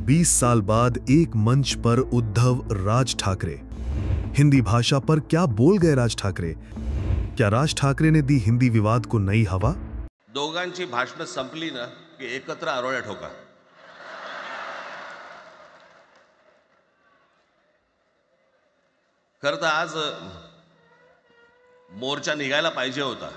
20 साल बाद एक मंच पर उद्धव राज ठाकरे। हिंदी भाषा पर क्या बोल गए राज ठाकरे? क्या राज ठाकरे ने दी हिंदी विवाद को नई हवा? दोघांची भाषणं संपली ना की एकत्र आरोळ्या ठोका. खरं तर आज मोर्चा निघायला पाहिजे होता.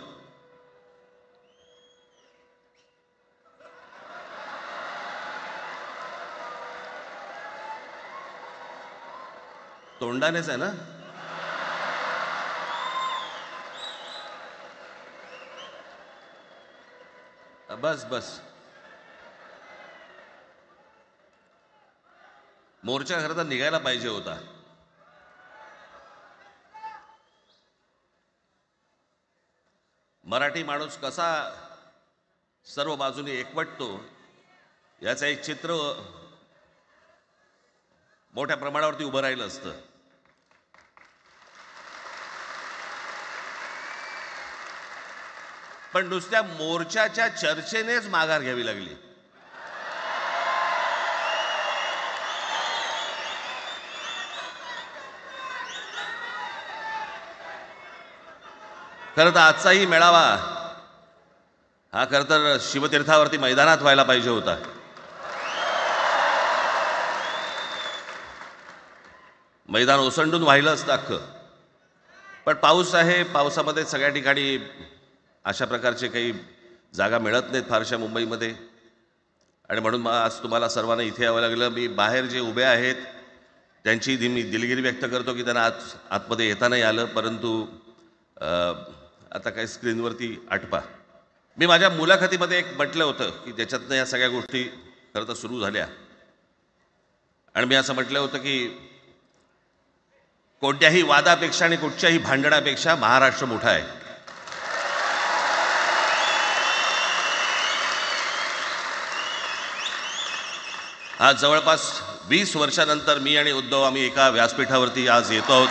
तोंडानेच आहे ना? बस बस. मोर्चा खरं तर निघायला पाहिजे होता. मराठी माणूस कसा सर्व बाजूने एकवटतो याचं एक चित्र मोठ्या प्रमाणावरती उभं राहिलं असतं. पण नुसत्या मोर्चाच्या चर्चेनेच माघार घ्यावी लागली. खरं तर आजचाही मेळावा हा खरं तर शिवतीर्थावरती मैदानात व्हायला पाहिजे होता. मैदान ओसंडून वाहिलं असतं अख्खं. पण पाऊस आहे, पावसामध्ये सगळ्या ठिकाणी अशा प्रकारचे काही जागा मिळत नाहीत फारशा मुंबईमध्ये. आणि म्हणून आज तुम्हाला सर्वांना इथे यावं लागलं. मी बाहेर जे उभे आहेत त्यांची मी दिलगिरी व्यक्त करतो की त्यांना आतमध्ये येता नाही आलं. परंतु आता काही स्क्रीनवरती आठवा. मी माझ्या मुलाखतीमध्ये एक म्हटलं होतं की ज्याच्यातनं या सगळ्या गोष्टी खरं तर सुरू झाल्या. आणि मी असं म्हटलं होतं की कोणत्याही वादापेक्षा आणि कुठच्याही भांडणापेक्षा महाराष्ट्र मोठा आहे. आज जवळपास 20 वर्षानंतर मी आणि उद्धव आम्ही एका व्यासपीठावरती आज येतो आहोत.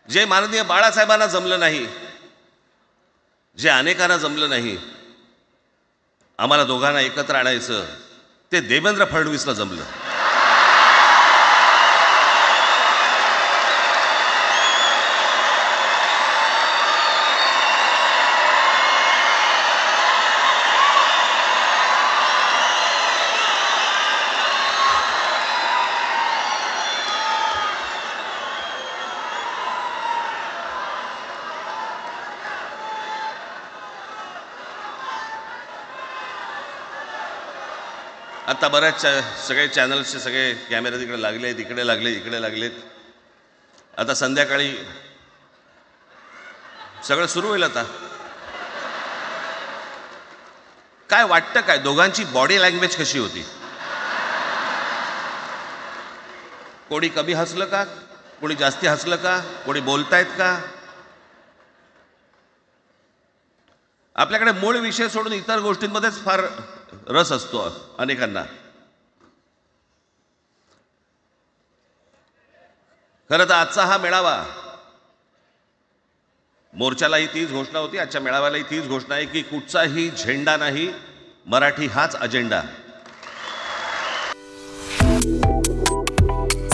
जे माननीय बाळासाहेबांना जमलं नाही, जे अनेकांना जमलं नाही, आम्हाला दोघांना एकत्र आणायचं, ते देवेंद्र फडणवीसला जमलं. आता बऱ्याच सगळे चॅनल्सचे सगळे कॅमेरे तिकडे लागले, इकडे लागले, इकडे लागलेत. आता संध्याकाळी सगळं सुरू होईल. आता काय वाटतं, काय दोघांची बॉडी लँग्वेज कशी होती? कोणी कमी हसलं का? कोणी जास्ती हसलं का? कोणी बोलतायत का? आपल्याकडे मूळ विषय सोडून इतर गोष्टींमध्येच फार रस असतो अनेकांना. खरं तर आजचा हा मेळावा, मोर्चालाही तीच घोषणा होती, आजच्या मेळाव्यालाही तीच घोषणा आहे की कुठचाही झेंडा नाही, मराठी हाच agenda.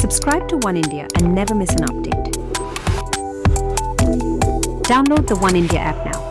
Subscribe to One India and never miss an update. Download the One India app now.